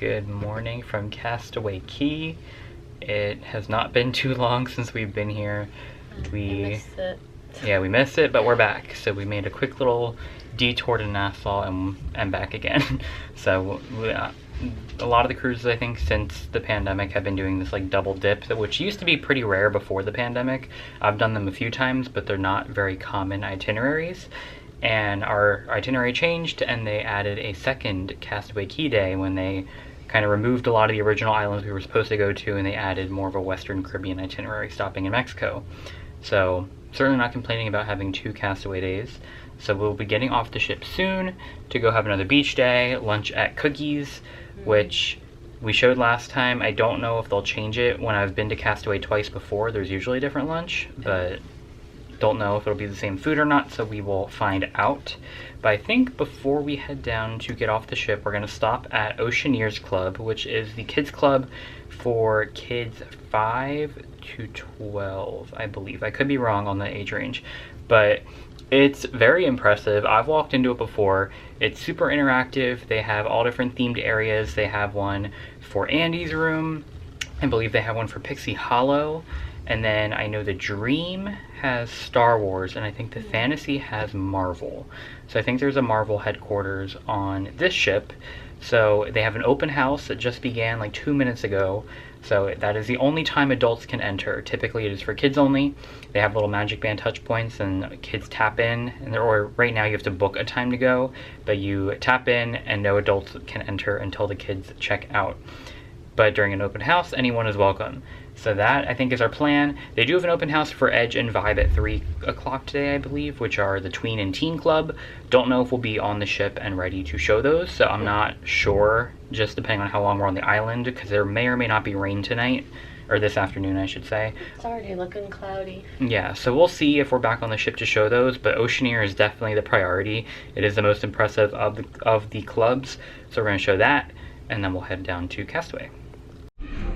Good morning from Castaway Key. It has not been too long since we've been here. We missed it. Yeah, we missed it, but we're back. So we made a quick little detour to Nassau and back again. So a lot of the cruises, I think, since the pandemic have been doing this like double dip, which used to be pretty rare before the pandemic. I've done them a few times, but they're not very common itineraries. And our itinerary changed, and they added a second Castaway Key day when they kind of removed a lot of the original islands we were supposed to go to, and they added more of a Western Caribbean itinerary stopping in Mexico. So certainly not complaining about having 2 Castaway days. So we'll be getting off the ship soon to go have another beach day, lunch at Cookies, which we showed last time. I don't know if they'll change it. When I've been to Castaway twice before, there's usually a different lunch, but don't know if it'll be the same food or not, so we will find out. But I think before we head down to get off the ship, we're going to stop at Oceaneer's Club, which is the kids club for kids 5 to 12, I believe. I could be wrong on the age range, but it's very impressive. I've walked into it before. It's super interactive. They have all different themed areas. They have one for Andy's room. I believe they have one for Pixie Hollow. And then I know the Dream has Star Wars, and I think the Fantasy has Marvel. So I think there's a Marvel headquarters on this ship. So they have an open house that just began like 2 minutes ago. So that is the only time adults can enter. Typically it is for kids only. They have little magic band touch points, and kids tap in, and or right now you have to book a time to go, but you tap in and no adults can enter until the kids check out. But during an open house, anyone is welcome. So that, I think, is our plan. They do have an open house for Edge and Vibe at 3 o'clock today, I believe, which are the Tween and Teen Club. Don't know if we'll be on the ship and ready to show those, so I'm not sure, just depending on how long we're on the island, because there may or may not be rain tonight, or this afternoon, I should say. It's already looking cloudy. Yeah, so we'll see if we're back on the ship to show those, but Oceaneer is definitely the priority. It is the most impressive of the clubs, so we're going to show that, and then we'll head down to Castaway.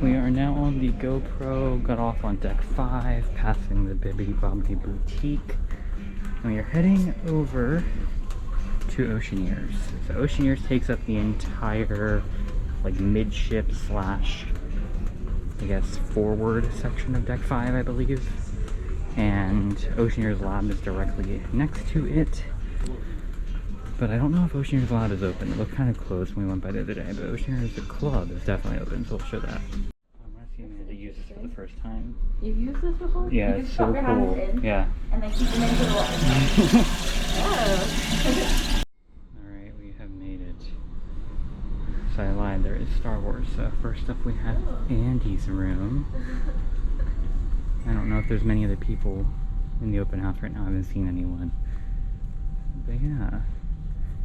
We are now on the GoPro, got off on deck 5, passing the Bibbidi Bobbidi Boutique, and we are heading over to Oceaneer's. So Oceaneer's takes up the entire, like, midship slash, I guess, forward section of deck 5, I believe, and Oceaneer's lab is directly next to it. But I don't know if Oceaneer's lab is open. It looked kind of closed when we went by the other day, but Oceaneer's club is definitely open, so we'll show that. I want to see Amanda use this for the first time. You've used this before? Yeah, it's so cool. Yeah. And then keep them into the water. Oh. Alright, we have made it. So I lied, there is Star Wars. So first up we have Andy's room. I don't know if there's many other people in the open house right now. I haven't seen anyone. But yeah.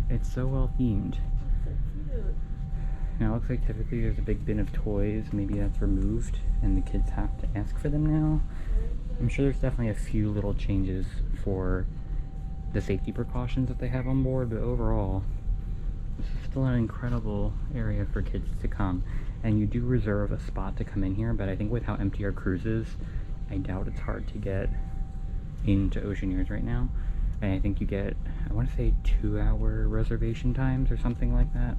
It's so well themed. That's so cute. Now it looks like typically there's a big bin of toys. Maybe that's removed and the kids have to ask for them now. I'm sure there's definitely a few little changes for the safety precautions that they have on board, but overall this is still an incredible area for kids to come. And you do reserve a spot to come in here, but I think with how empty our cruise is, I doubt it's hard to get into Oceaneer's right now. And I think you get, I want to say 2-hour reservation times or something like that.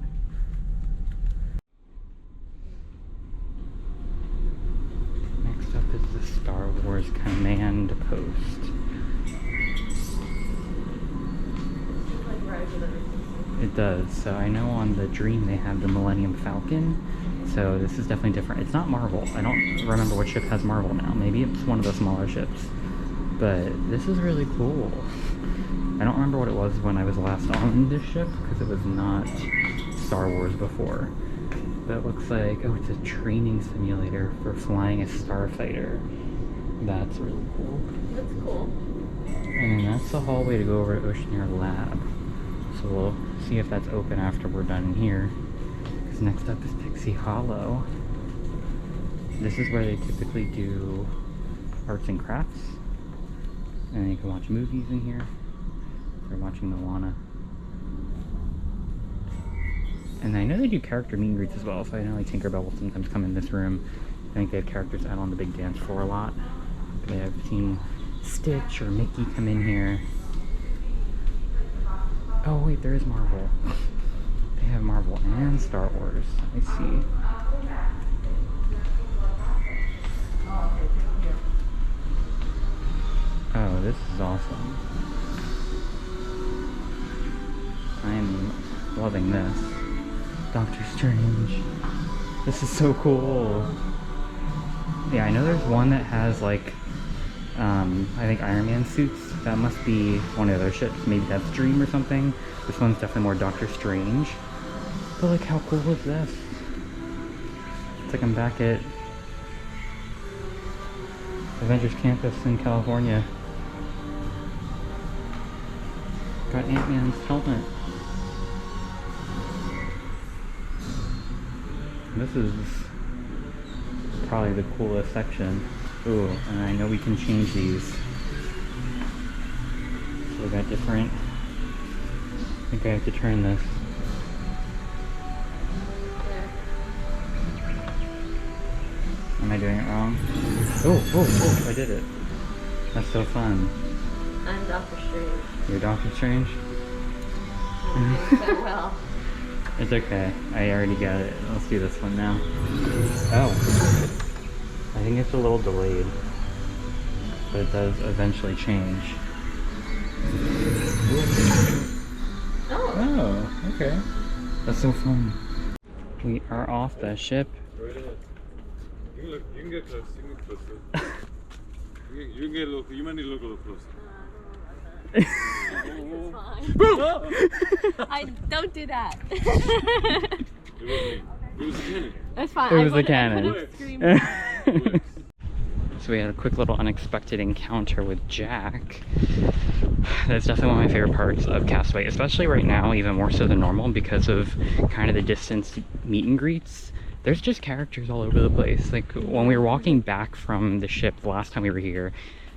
Next up is the Star Wars Command Post. It does. So I know on the Dream they have the Millennium Falcon. So this is definitely different. It's not Marvel. I don't remember what ship has Marvel now. Maybe it's one of the smaller ships. But this is really cool. I don't remember what it was when I was last on this ship, because it was not Star Wars before. But it looks like, oh, it's a training simulator for flying a starfighter. That's really cool. That's cool. And then that's the hallway to go over to Oceaneer Lab. So we'll see if that's open after we're done in here. Because next up is Pixie Hollow. This is where they typically do arts and crafts. And you can watch movies in here. They're watching Moana. And I know they do character meet and greets as well, so I know like Tinkerbell will sometimes come in this room. I think they have characters out on the big dance floor a lot. But I've seen Stitch or Mickey come in here. Oh wait, there is Marvel. They have Marvel and Star Wars. I see. Oh, this is awesome. I'm loving this. Doctor Strange. This is so cool. Yeah, I know there's one that has like, I think Iron Man suits. That must be one of the other ships. Maybe that's Dream or something. This one's definitely more Doctor Strange. But like, how cool is this? It's like I'm back at Avengers Campus in California. Got Ant-Man's helmet. This is probably the coolest section. Ooh, and I know we can change these. So we got different. I think I have to turn this. Am I doing it wrong? Oh, I did it. That's so fun. I'm Doctor Strange. You're Doctor Strange? I'm doing so well. It's okay. I already got it. Let's do this one now. Oh. I think it's a little delayed. But it does eventually change. Oh, okay. That's so fun. We are off the ship. You can get close. You can get closer. You can get a little. You might need to look a little closer. It's fine. I don't do that. It was a cannon. That's fine. It was a cannon. cannon. So we had a quick little unexpected encounter with Jack. That's definitely one of my favorite parts of Castaway, especially right now, even more so than normal because of kind of the distance meet and greets. There's just characters all over the place. Like when we were walking back from the ship the last time we were here,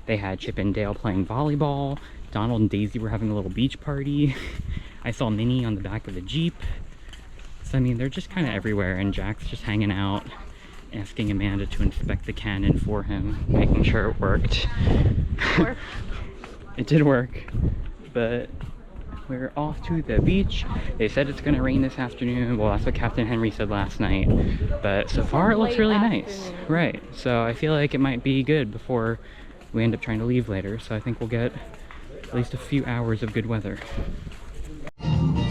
they had Chip and Dale playing volleyball. Donald and Daisy were having a little beach party. I saw Minnie on the back of the Jeep. So I mean, they're just kind of everywhere, and Jack's just hanging out, asking Amanda to inspect the cannon for him, making sure it worked. It did work, but we're off to the beach. They said it's gonna rain this afternoon. Well, that's what Captain Henry said last night, but so far it looks really nice. Right, so I feel like it might be good before we end up trying to leave later, so I think we'll get at least a few hours of good weather.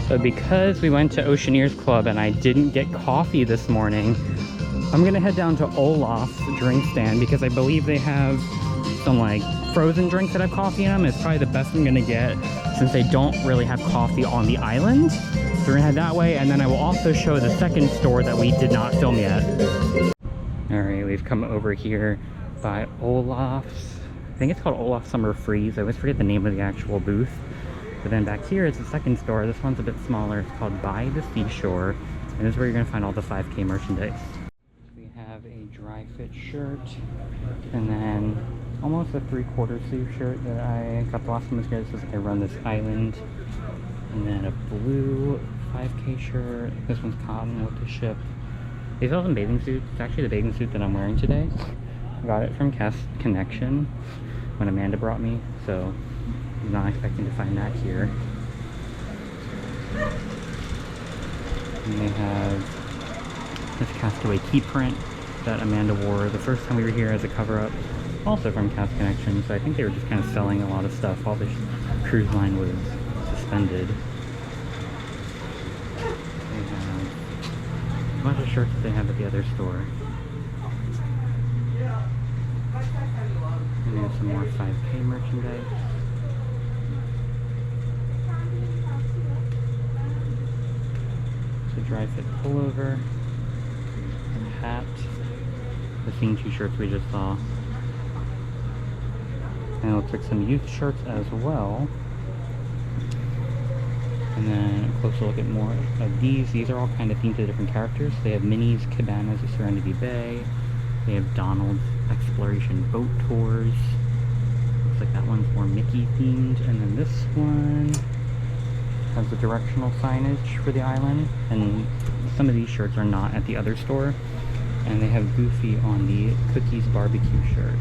So because we went to Oceaneer's Club and I didn't get coffee this morning, I'm gonna head down to Olaf's drink stand because I believe they have some like frozen drinks that have coffee in them. It's probably the best I'm gonna get since they don't really have coffee on the island. So we're gonna head that way, and then I will also show the second store that we did not film yet. All right, we've come over here by Olaf's. I think it's called Olaf Summer Freeze. I always forget the name of the actual booth. But then back here is the second store. This one's a bit smaller. It's called By the Seashore. And this is where you're gonna find all the 5K merchandise. We have a dry fit shirt, and then almost a 3/4 sleeve shirt that I got the last time I was here. It says I run this island. And then a blue 5K shirt. This one's cotton with the ship. These are some bathing suits. It's actually the bathing suit that I'm wearing today. I got it from Cast Connection when Amanda brought me, so I'm not expecting to find that here. And they have this Castaway Key print that Amanda wore the first time we were here as a cover-up, also from Cast Connection, so I think they were just kind of selling a lot of stuff while the cruise line was suspended. They have a bunch of shirts that they have at the other store. And they have some more 5K merchandise. It's a dry fit pullover, a hat, the same t-shirts we just saw. And it looks like some youth shirts as well. And then a closer look at more of these. These are all kind of themed to different characters. They have Minnie's Cabanas at Serenity Bay. They have Donald's Exploration Boat Tours. Looks like that one's more Mickey themed. And then this one has the directional signage for the island. And some of these shirts are not at the other store. And they have Goofy on the Cookies Barbecue shirt.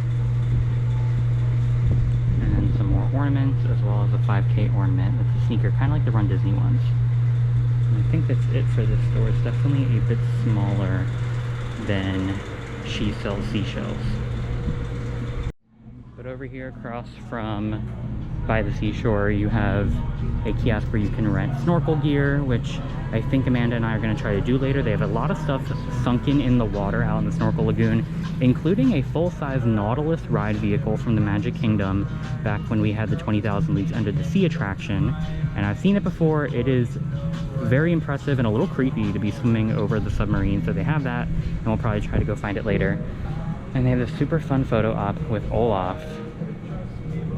And some more ornaments, as well as a 5K ornament. That's a sneaker, kind of like the Run Disney ones. I think that's it for this store. It's definitely a bit smaller than She Sells Seashells. But over here across from by the seashore, you have a kiosk where you can rent snorkel gear, which I think Amanda and I are going to try to do later. They have a lot of stuff sunken in the water out in the Snorkel Lagoon, including a full-size Nautilus ride vehicle from the Magic Kingdom back when we had the 20,000 Leagues Under the Sea attraction. And I've seen it before. It is very impressive and a little creepy to be swimming over the submarine, so they have that, and we'll probably try to go find it later. And they have this super fun photo op with Olaf.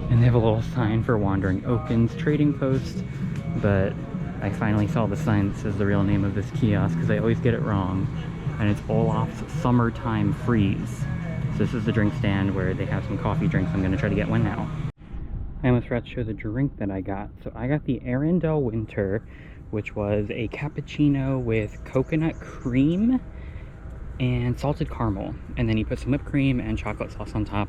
And they have a little sign for Wandering Oaken's trading post, but I finally saw the sign that says the real name of this kiosk because I always get it wrong. And it's Olaf's Summertime Freeze. So this is the drink stand where they have some coffee drinks. I'm going to try to get one now. I almost forgot to show the drink that I got. So I got the Arendelle Winter, which was a cappuccino with coconut cream and salted caramel. And then you put some whipped cream and chocolate sauce on top.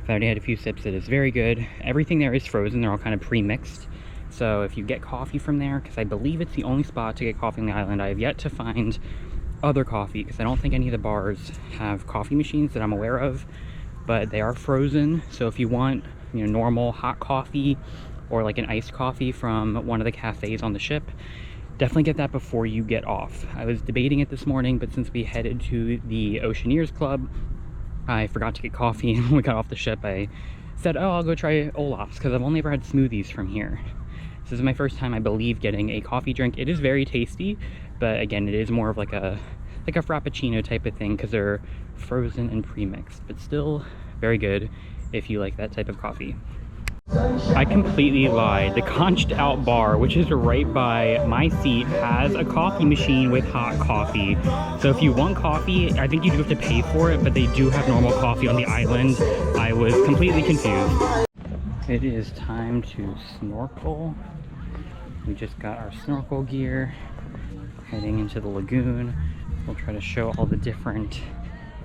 I've already had a few sips. It is very good. Everything there is frozen. They're all kind of pre-mixed. So if you get coffee from there, because I believe it's the only spot to get coffee on the island, I have yet to find other coffee because I don't think any of the bars have coffee machines that I'm aware of, but they are frozen. So if you want, you know, normal hot coffee or like an iced coffee from one of the cafes on the ship, definitely get that before you get off. I was debating it this morning, but since we headed to the Oceaneers Club, I forgot to get coffee, and when we got off the ship, I said, oh, I'll go try Olaf's, because I've only ever had smoothies from here. This is my first time, I believe, getting a coffee drink. It is very tasty, but again, it is more of like a frappuccino type of thing, because they're frozen and pre-mixed, but still very good if you like that type of coffee. I completely lied. The Conched Out bar, which is right by my seat, has a coffee machine with hot coffee. So if you want coffee, I think you do have to pay for it, but they do have normal coffee on the island. I was completely confused. It is time to snorkel. We just got our snorkel gear, heading into the lagoon. We'll try to show all the different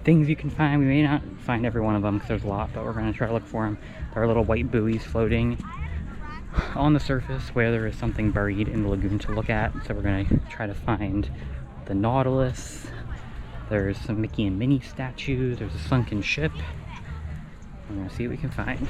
things you can find. We may not find every one of them because there's a lot, but we're going to try to look for them. There are little white buoys floating on the surface where there is something buried in the lagoon to look at. So we're going to try to find the Nautilus. There's some Mickey and Minnie statues. There's a sunken ship. We're going to see what we can find.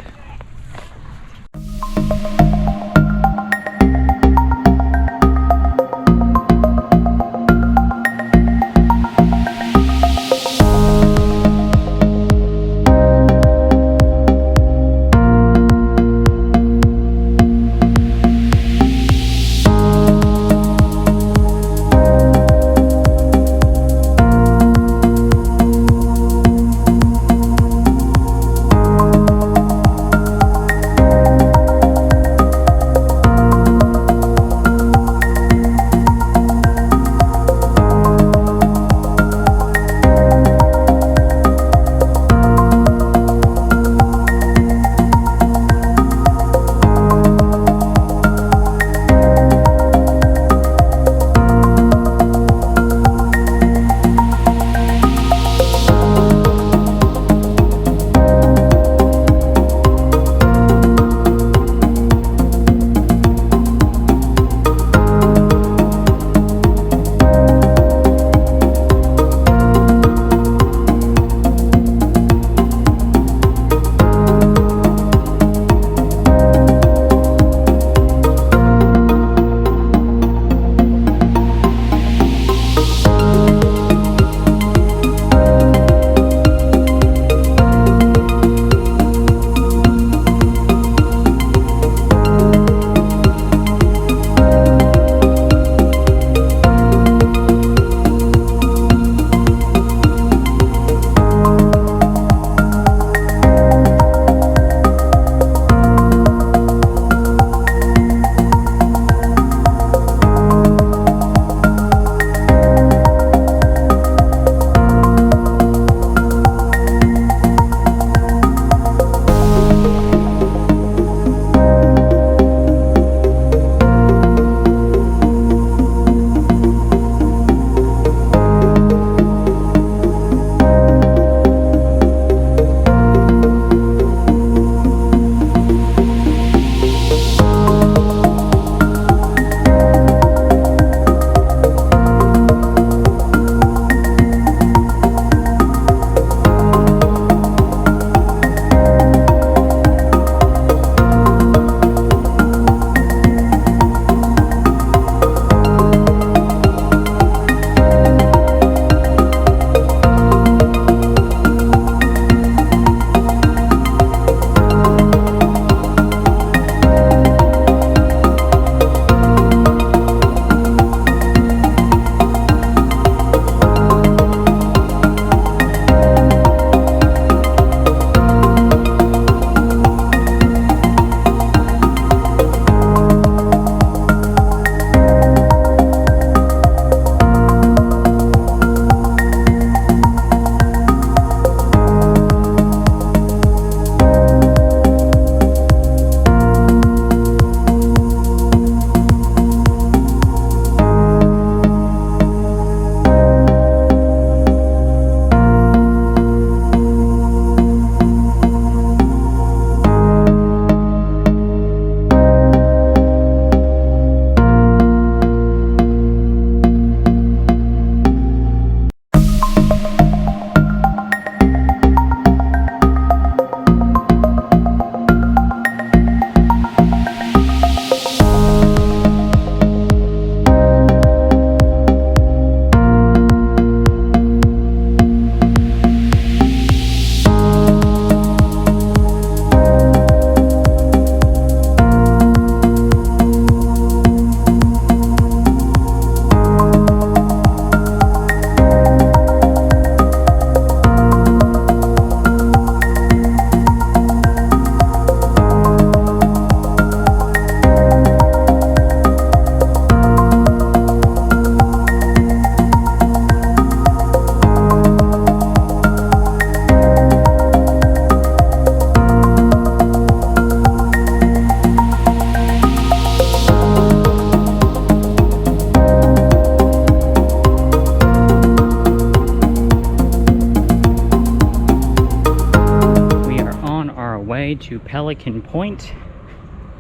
to Pelican Point.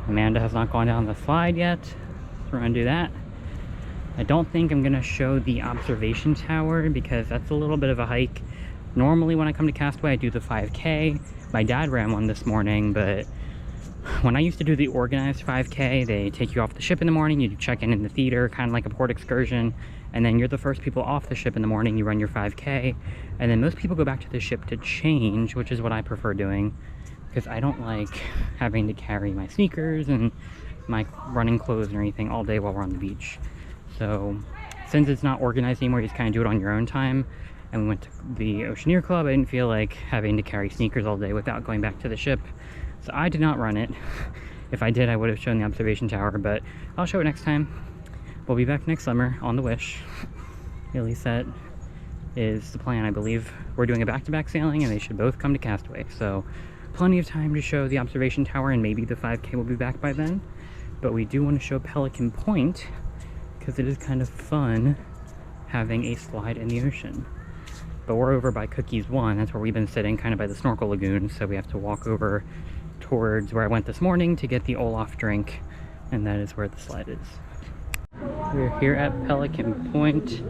Amanda has not gone down the slide yet, so we're gonna do that. I don't think I'm gonna show the observation tower because that's a little bit of a hike. Normally when I come to Castaway, I do the 5K. My dad ran one this morning, but when I used to do the organized 5K, they take you off the ship in the morning, you check in the theater, kind of like a port excursion, and then you're the first people off the ship in the morning, you run your 5K, and then most people go back to the ship to change, which is what I prefer doing, because I don't like having to carry my sneakers and my running clothes and anything all day while we're on the beach. So since it's not organized anymore, you just kind of do it on your own time, and we went to the Oceaneer Club, I didn't feel like having to carry sneakers all day without going back to the ship. So I did not run it. If I did, I would have shown the observation tower, but I'll show it next time. We'll be back next summer on the Wish. At least that is the plan, I believe. We're doing a back-to-back sailing, and they should both come to Castaway. So plenty of time to show the observation tower, and maybe the 5K will be back by then. But we do want to show Pelican Point, because it is kind of fun having a slide in the ocean. But we're over by Cookies 1, that's where we've been sitting, kind of by the Snorkel Lagoon, so we have to walk over towards where I went this morning to get the Olaf drink, and that is where the slide is. We're here at Pelican Point.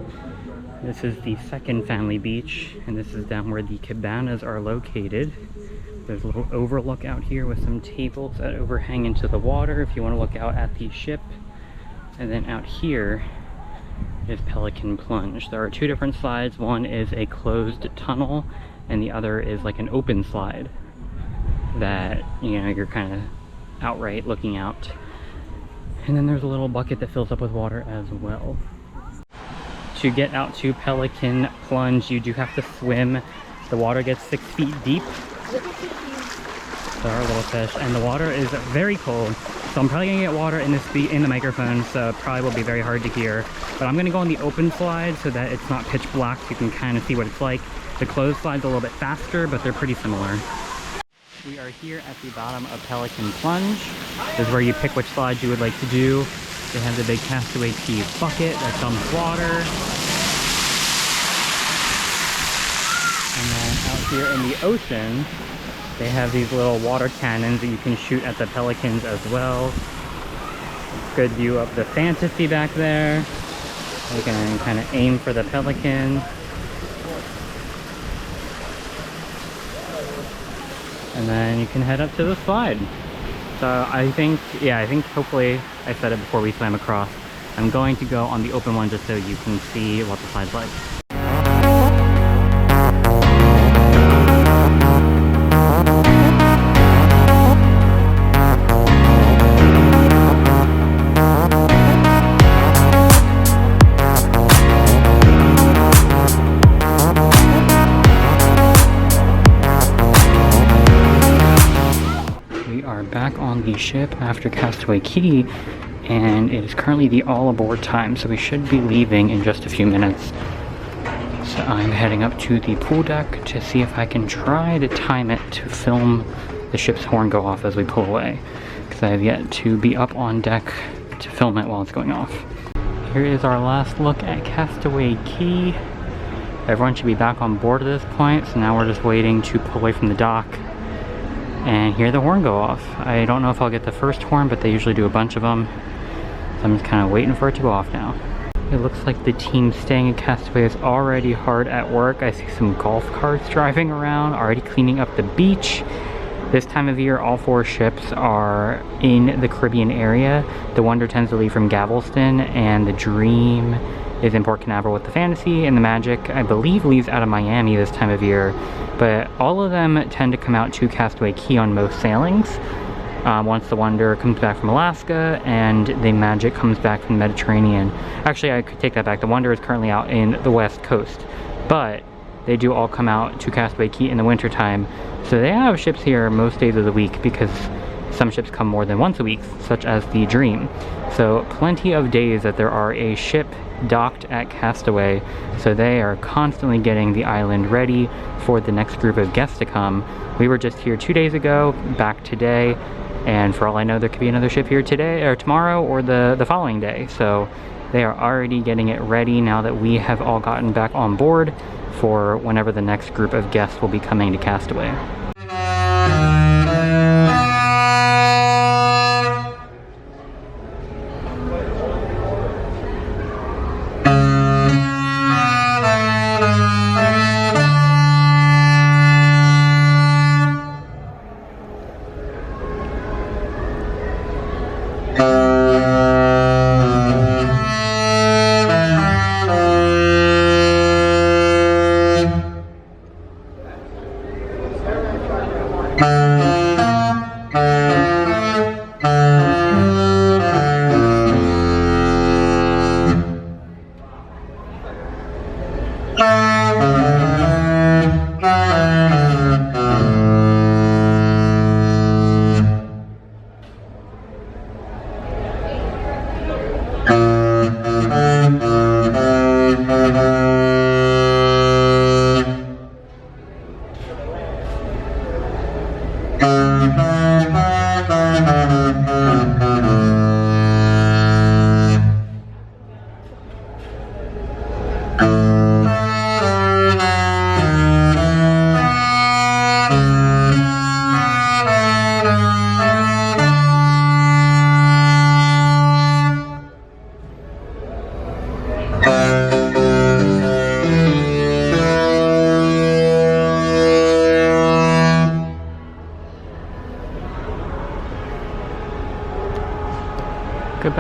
This is the second family beach, and this is down where the cabanas are located. There's a little overlook out here with some tables that overhang into the water if you want to look out at the ship. And then out here is Pelican Plunge. There are two different slides. One is a closed tunnel, and the other is like an open slide that, you know, you're kind of outright looking out. And then there's a little bucket that fills up with water as well. To get out to Pelican Plunge, you do have to swim. The water gets 6 feet deep. There are little fish, and the water is very cold. So I'm probably gonna get water in the microphone, so it probably will be very hard to hear. But I'm gonna go on the open slide so that it's not pitch black, so you can kind of see what it's like. The closed slide's a little bit faster, but they're pretty similar. We are here at the bottom of Pelican Plunge. This is where you pick which slide you would like to do. They have the big Castaway Key bucket that comes with water. And then out here in the ocean, they have these little water cannons that you can shoot at the pelicans as well. Good view of the Fantasy back there. You can kind of aim for the pelican. And then you can head up to the slide. So I think hopefully I said it before we swam across. I'm going to go on the open one just so you can see what the slide's like. Back on the ship after Castaway Key, and it is currently the all aboard time, so we should be leaving in just a few minutes. So I'm heading up to the pool deck to see if I can try to time it to film the ship's horn go off as we pull away, because I have yet to be up on deck to film it while it's going off. Here is our last look at Castaway Key. Everyone should be back on board at this point, so now we're just waiting to pull away from the dock and hear the horn go off. I don't know if I'll get the first horn, but they usually do a bunch of them. So I'm just kind of waiting for it to go off now. It looks like the team staying at Castaway is already hard at work. I see some golf carts driving around, already cleaning up the beach. This time of year, all 4 ships are in the Caribbean area. The Wonder tends to leave from Galveston, and the Dream is in Port Canaveral with the Fantasy, and the Magic, I believe, leaves out of Miami this time of year. But all of them tend to come out to Castaway Key on most sailings. Once the Wonder comes back from Alaska and the Magic comes back from the Mediterranean. Actually, I could take that back. The Wonder is currently out in the West Coast, but they do all come out to Castaway Key in the wintertime. So they have ships here most days of the week, because some ships come more than once a week, such as the Dream. So plenty of days that there are a ship docked at Castaway, so they are constantly getting the island ready for the next group of guests to come. We were just here 2 days ago, back today, and for all I know there could be another ship here today or tomorrow or the following day. So they are already getting it ready now that we have all gotten back on board for whenever the next group of guests will be coming to Castaway.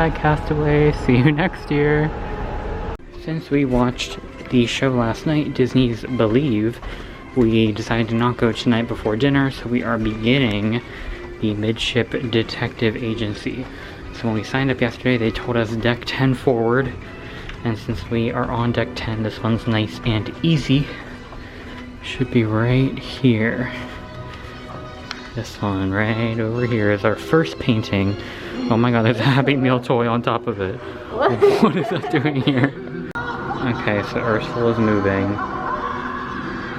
Bye Castaway, see you next year. Since we watched the show last night, Disney's Believe, we decided to not go tonight before dinner, so we are beginning the Midship Detective Agency. So when we signed up yesterday, they told us deck 10 forward, and since we are on deck 10, this one's nice and easy. Should be right here. This one right over here is our first painting. Oh my god, there's a Happy Meal toy on top of it. What is that doing here? Okay, so Ursula's moving.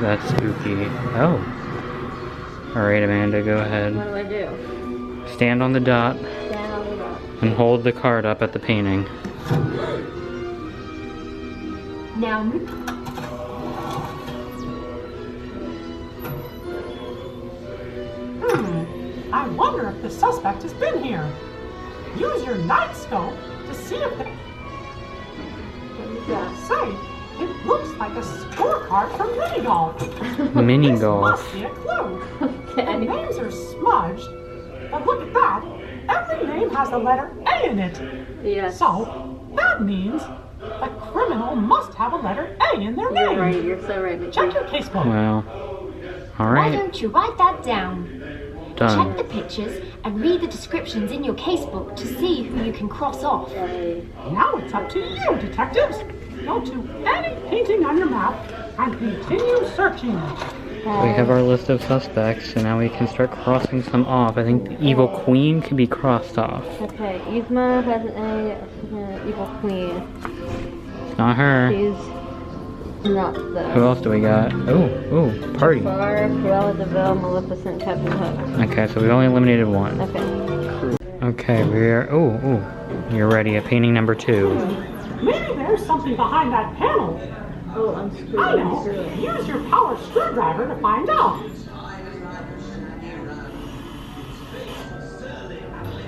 That's spooky. Oh. Alright, Amanda, go ahead. What do I do? Stand on the dot Stand on the dot. and hold the card up at the painting. Now, I wonder if the suspect has been here. Use your night scope to see if the... Say, it looks like a scorecard from mini golf. Mini This golf. must be a clue. The names are smudged, but look at that. Every name has the letter A in it. Yes. So, that means the criminal must have a letter A in their name. You're right, you're so right, Mickey. Check your casebook. Wow. why Alright, don't you write that down? Check done. the pictures and read the descriptions in your casebook to see who you can cross off. Yay. Now it's up to you, detectives. Go to any painting on your map and continue searching. We have our list of suspects, and now we can start crossing some off. I think the Evil Queen can be crossed off. Okay, Yzma has an evil queen. It's not her. She's not the... Who else do we got? Oh, party. Bar, Cruella de Vil, Maleficent, Captain Hook. Okay, so we've only eliminated one. Okay. Okay, we're... Oh, you're ready at painting number 2. Maybe there's something behind that panel. Oh, I'm screwed. I I'm know. screwed. Use your power screwdriver to find out.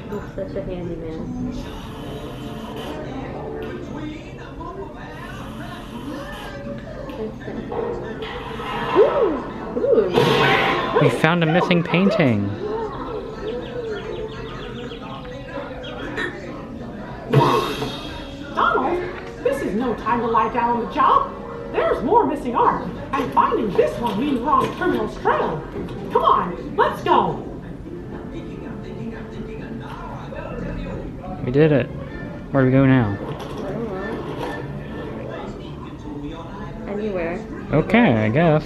He's such a handyman. Ooh. We found a missing painting. Donald, this is no time to lie down on the job. There's more missing art, and finding this one means we're on criminal's trail. Come on, let's go. We did it. Where do we go now? Anywhere. Okay, I guess.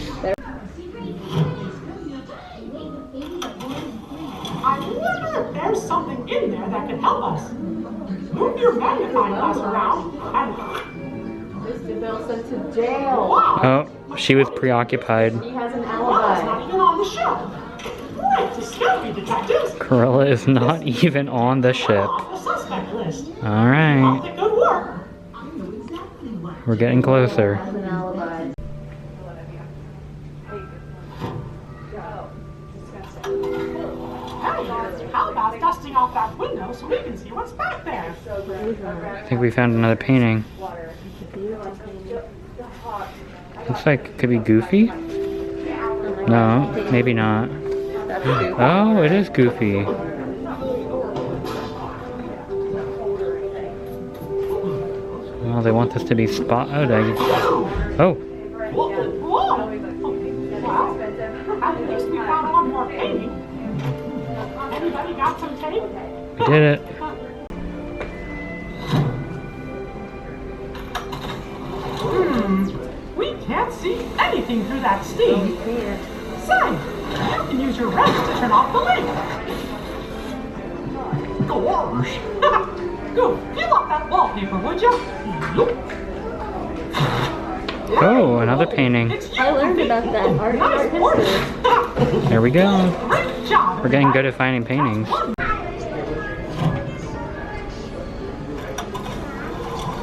I wonder if there's something in there that could help us. Move your magnifying glass around and... Mr. Bill sent to jail. Wow! Oh, she was preoccupied. He has an Well, it's alibi. not even on the ship. Great to scout you, detectives. Cruella is not even on the We're ship. off the suspect list. Alright, Off the good work. we're getting closer. Has an alibi. Hey, how about dusting off that window so we can see what's back there? I think we found another painting. Looks like it could be Goofy? No, maybe not. That's Goofy. Oh, it is Goofy. Well, they want this to be spot. Oh, Whoa! Well, at least we found one more painting. Anybody got some tape? we did it. We can't see anything through that steam. Say, you can use your wrist to turn off the light. Gosh! Go, peel off that wallpaper, would you? Oh, another painting. It's you, I learned about that art in art work. history. There we go. Great job. We're getting good at finding paintings.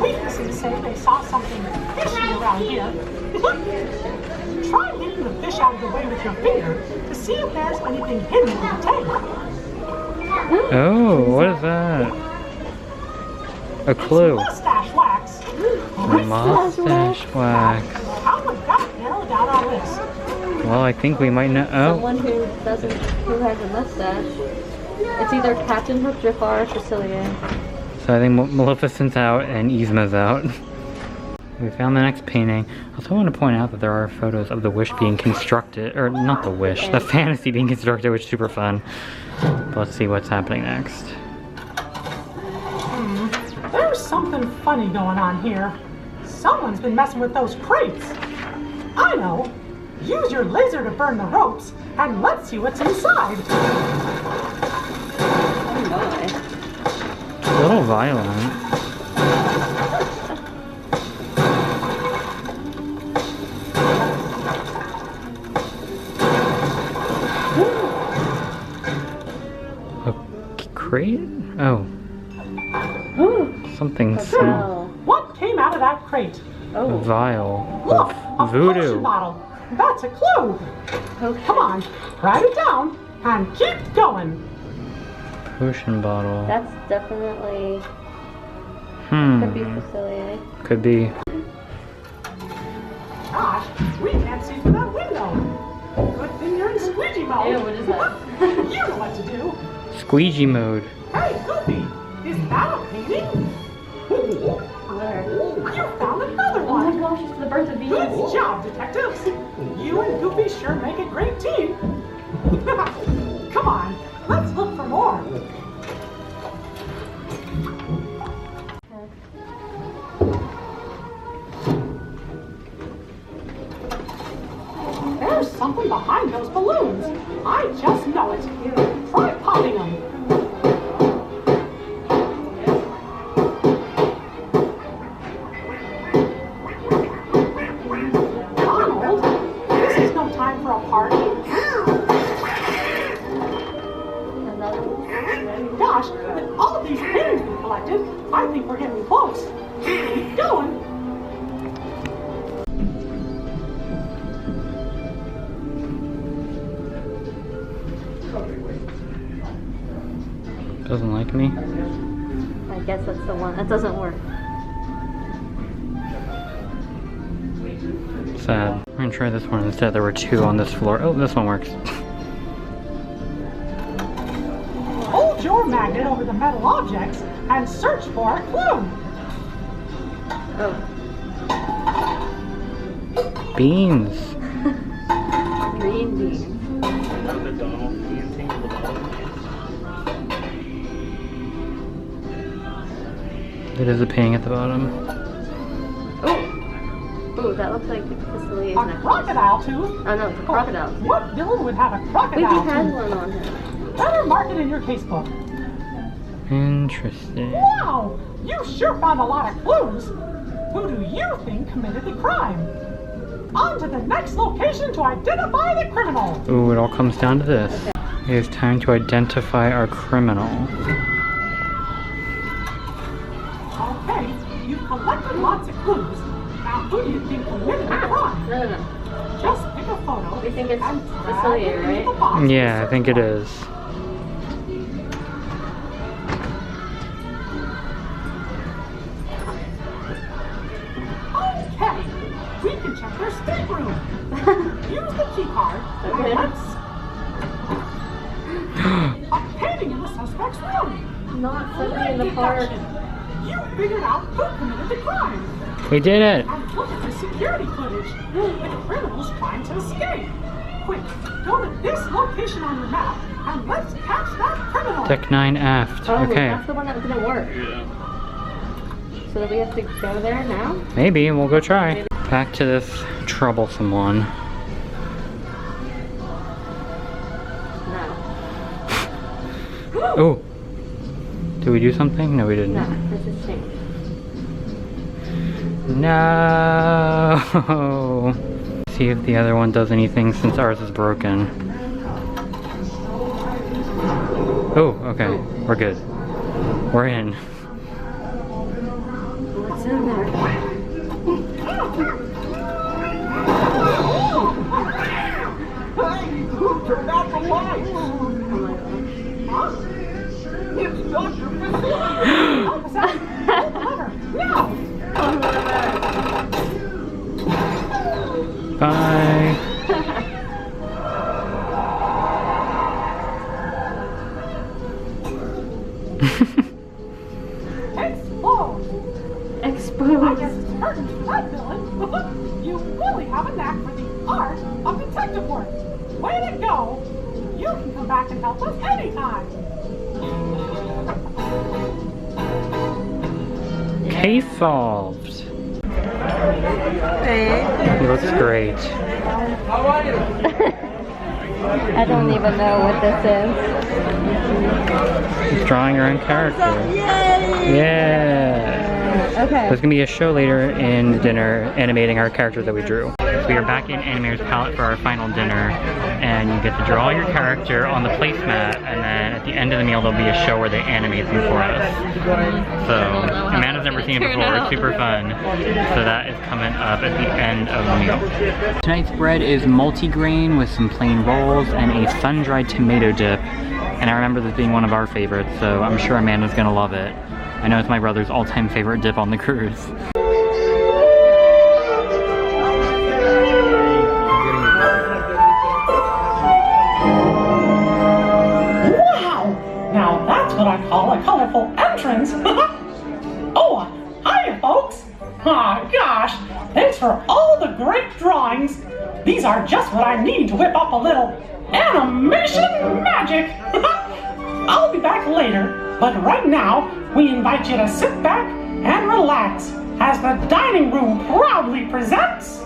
Witnesses say they saw something fishy around here. Try getting the fish out of the way with your finger to see if there's anything hidden in the tank. Oh, what is that? A clue. Mustache wax. Mustache wax. How would that narrow down our list? Well, I think we might know. Oh, Someone who has a mustache. It's either Captain Hook, Jafar, or Sicilian. So I think Maleficent's out and Yzma's out. We found the next painting. I also want to point out that there are photos of the Wish being constructed, or not the Wish, the Fantasy being constructed, which is super fun. But let's see what's happening next. There's something funny going on here. Someone's been messing with those crates. I know. Use your laser to burn the ropes, and let's see what's inside. A little violent. Crate? Oh. Something small. What came out of that crate? A vial Look, of a voodoo. potion bottle. That's a clue. Come on, write it down and keep going. Potion bottle. That's definitely could be Facilier. Could be. Gosh, we can't see through that window. Good thing you're in squeegee mode. Ew, what is that? You know what to do. Squeegee mode. Hey, Goofy, is that a painting? Where? You found another Oh my one. gosh, it's the birth of bees. Good job, detectives. You and Goofy sure make a great team. Come on, let's look for more. There's something behind those balloons. I just know it. Try popping them. Donald, this is no time for a party. Gosh, with all of these paintings we collected, I think we're getting close. Keep going. Doesn't like me. I guess that's the one. That doesn't work. Sad. We're gonna try this one instead. There were two on this floor. Oh, this one works. Hold your magnet over the metal objects and search for a clue. Oh. Beans. Green beans. It is a painting at the bottom. Oh, that looks like Facilier's A necklace. crocodile tooth? Oh no, it's a crocodile. What villain would have a Wait, crocodile he has tooth? one on him. Better mark it in your casebook. Interesting. Wow, you sure found a lot of clues. Who do you think committed the crime? On to the next location to identify the criminal. Ooh, it all comes down to this. It is time to identify our criminal. Okay, you've collected lots of clues. Now, who do you think committed the crime? No. Just pick a photo. We think it's and drag Facilier, it into right? the box. Yeah, I think it is. Okay, we can check their stateroom. Use the key card. Okay. And let's... A painting in the suspect's room. Not somebody in Great the park. deduction. You figured out who committed the crime. We did it! And look at the security footage. The criminal's trying to escape. Quick, go to this location on your map and let's catch that criminal. Deck 9 aft. Oh, Okay. that's the one that didn't work. Yeah. So do we have to go there now? Maybe, we'll go try. Back to this troublesome one. No. Oh! Did we do something? No, we didn't. No, this is changed. No! See if the other one does anything since ours is broken. Oh, okay. We're good. We're in. What's in there? Who turned out the lights? Oh my gosh. It's Dr. Facilier. Officer, pull the lever. Now! Bye. detective work. Way to go! You can come back and help us anytime. Case solved. Hey. He looks great. I don't even know what this is. He's drawing her own character. Yay! Yeah! Okay. There's gonna be a show later in the dinner animating our characters that we drew. So we are back in Animator's palette for our final dinner, and you get to draw your character on the placemat, and then at the end of the meal there'll be a show where they animate them for us. So Amanda's never seen it before, it's super fun. So that is coming up at the end of the meal. Tonight's bread is multigrain with some plain rolls and a sun-dried tomato dip. And I remember this being one of our favorites, so I'm sure Amanda's gonna love it. I know it's my brother's all-time favorite dip on the cruise. Wow! Now that's what I call a colorful entrance. Oh, hiya, folks. Ah, gosh, thanks for all the great drawings. These are just what I need to whip up a little animation magic. I'll be back later, but right now, we invite you to sit back and relax as the dining room proudly presents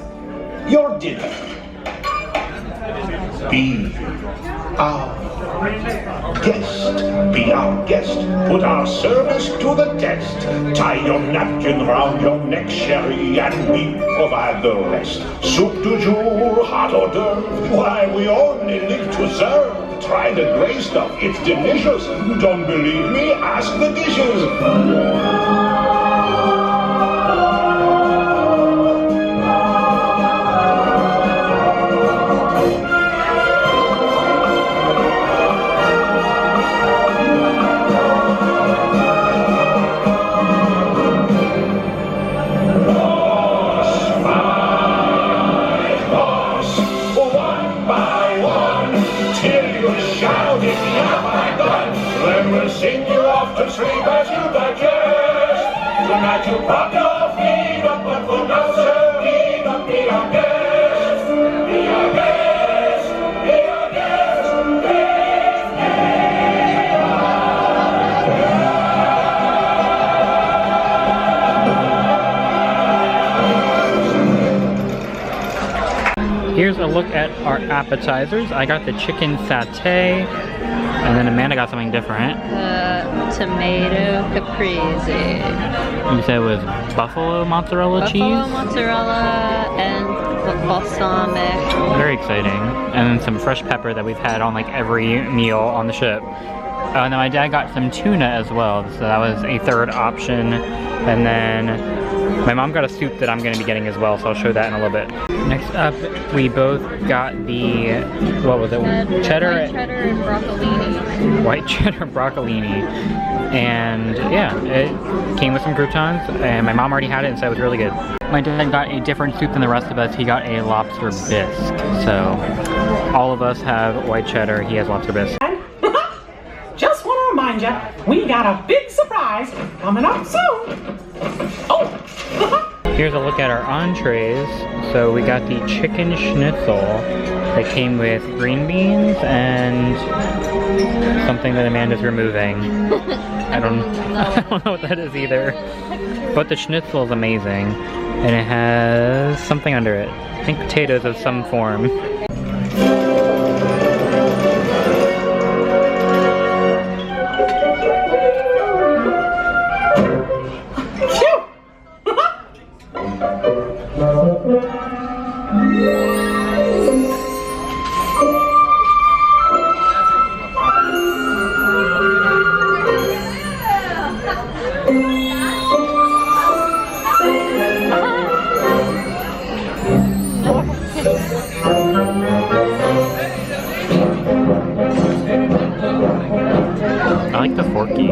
Your dinner. Be our guest. Be our guest. Put our service to the test. Tie your napkin round your neck, sherry, and we provide the rest. Soup du jour, hot hors d'oeuvre. Why, we only live to serve. Try the gray stuff, it's delicious. Don't believe me? Ask the dishes. Sing you off to sleep as you digest. Tonight you pop your feet up, but for no serving up. Be our guest, be our guest, be our guest, Here's a look at our appetizers. I got the chicken satay, and then Amanda got something different. Tomato caprese. You said it was buffalo mozzarella cheese? Buffalo mozzarella and balsamic. Very exciting. And then some fresh pepper that we've had on like every meal on the ship. And then my dad got some tuna as well, so that was a third option. And then my mom got a soup that I'm going to be getting as well, so I'll show that in a little bit. Next up, we both got the, what was it? Cheddar? White cheddar and broccolini. White cheddar broccolini. And yeah, it came with some croutons, and my mom already had it and said it was really good. My dad got a different soup than the rest of us. He got a lobster bisque. So all of us have white cheddar, he has lobster bisque. Just want to remind you, we got a big surprise coming up soon. Oh! Here's a look at our entrees. So we got the chicken schnitzel that came with green beans and something that Amanda's removing. I don't know what that is either. But the schnitzel is amazing. And it has something under it. I think potatoes of some form. I like the forky.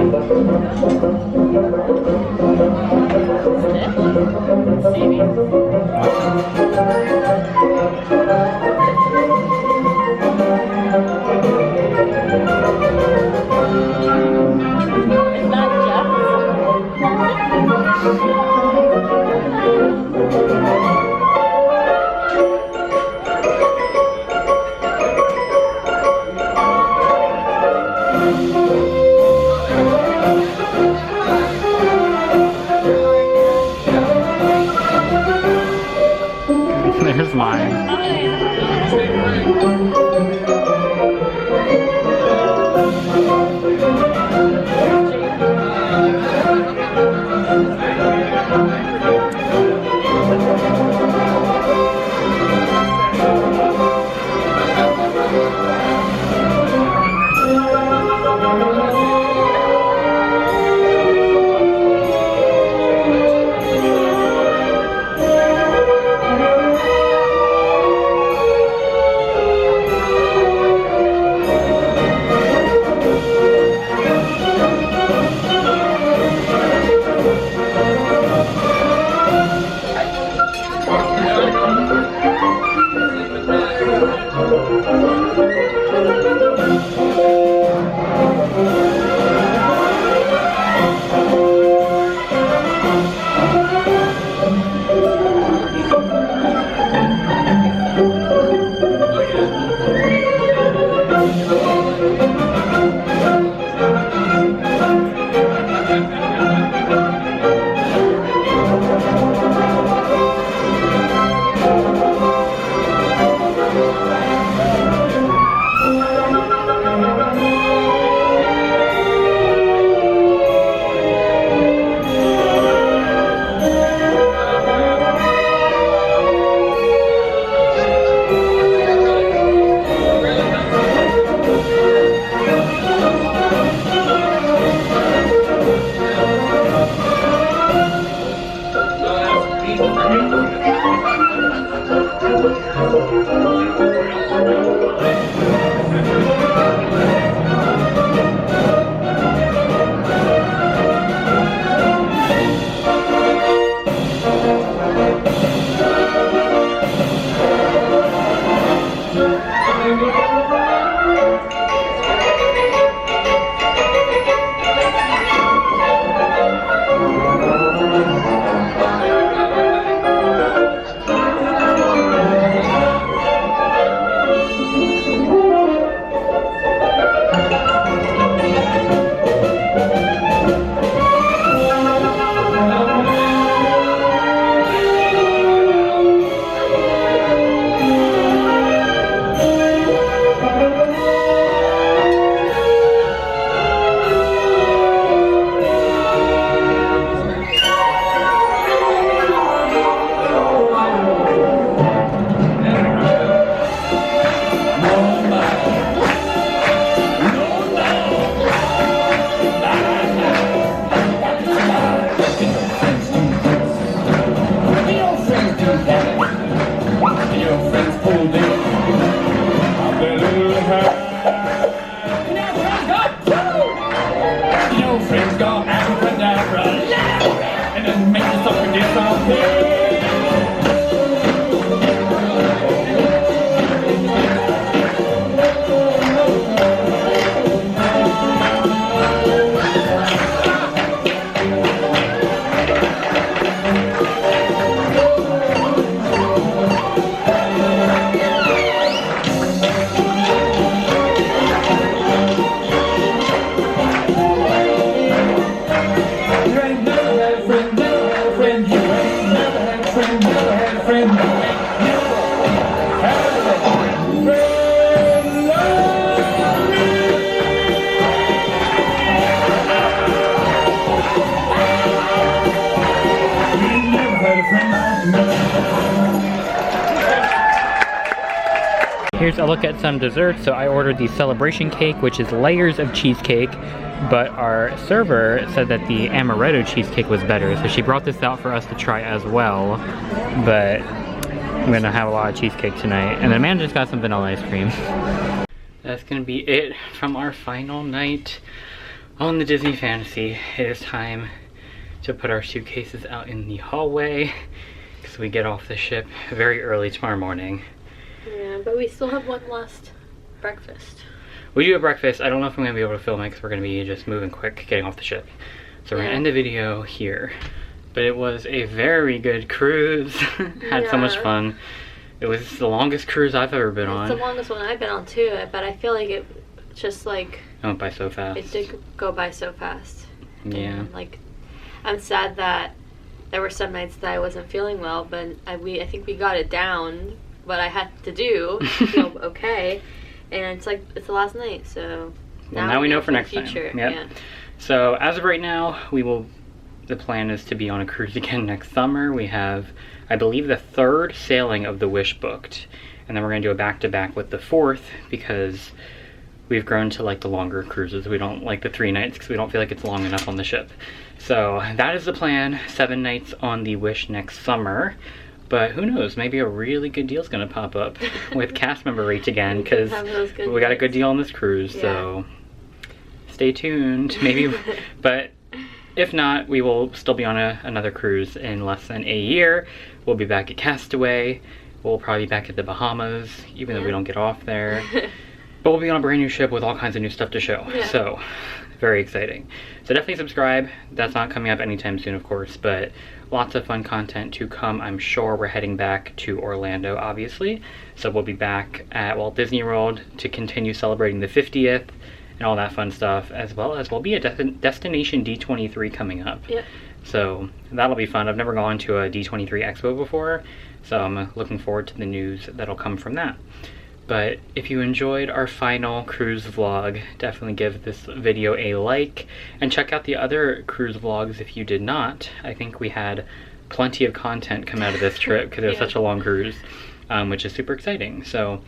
Here's a look at some desserts. So I ordered the celebration cake, which is layers of cheesecake, but our server said that the amaretto cheesecake was better, so she brought this out for us to try as well. But I'm gonna have a lot of cheesecake tonight. And then Amanda just got some vanilla ice cream. That's gonna be it from our final night on the Disney Fantasy. It is time to put our suitcases out in the hallway because we get off the ship very early tomorrow morning. Yeah, but we still have one last breakfast. We do have breakfast. I don't know if I'm going to be able to film it because we're going to be just moving quick, getting off the ship. So we're going to end the video here. But it was a very good cruise. Had so much fun. It was the longest cruise I've ever been on. It's the longest one I've been on too, but I feel like it just like... It went by so fast. It did go by so fast. Yeah. And, like, I'm sad that there were some nights that I wasn't feeling well, but I think we got it down what I had to do to feel okay. And it's like, it's the last night, so well, now we know for next the future. time. Yep. Yeah. So as of right now, the plan is to be on a cruise again next summer. We have, I believe, the 3rd sailing of the Wish booked, and then we're gonna do a back-to-back with the 4th because we've grown to like the longer cruises. We don't like the 3 nights because we don't feel like it's long enough on the ship. So that is the plan, 7 nights on the Wish next summer. But who knows, maybe a really good deal's gonna pop up with cast member rates again, because we got a good deal on this cruise, so stay tuned, maybe. But if not, we will still be on another cruise in less than a year. We'll be back at Castaway. We'll probably be back at the Bahamas, even though we don't get off there. But we'll be on a brand new ship with all kinds of new stuff to show. So, very exciting. So definitely subscribe. That's not coming up anytime soon, of course, but lots of fun content to come. I'm sure we're heading back to Orlando, obviously. So we'll be back at Walt Disney World to continue celebrating the 50th and all that fun stuff, as well as we'll be at Destination D23 coming up. So that'll be fun. I've never gone to a D23 Expo before, so I'm looking forward to the news that'll come from that. But if you enjoyed our final cruise vlog, definitely give this video a like, and check out the other cruise vlogs if you did not. I think we had plenty of content come out of this trip because it was such a long cruise, which is super exciting. So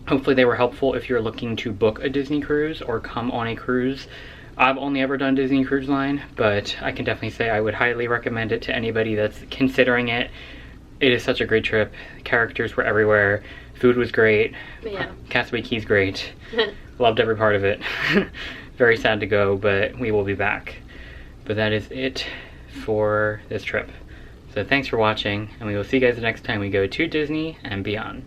hopefully they were helpful if you're looking to book a Disney cruise or come on a cruise. I've only ever done Disney Cruise Line, but I can definitely say I would highly recommend it to anybody that's considering it. It is such a great trip. The characters were everywhere. Food was great. Castaway Key's great. Loved every part of it. Very sad to go, but we will be back. But that is it for this trip. So thanks for watching, and we will see you guys the next time we go to Disney and beyond.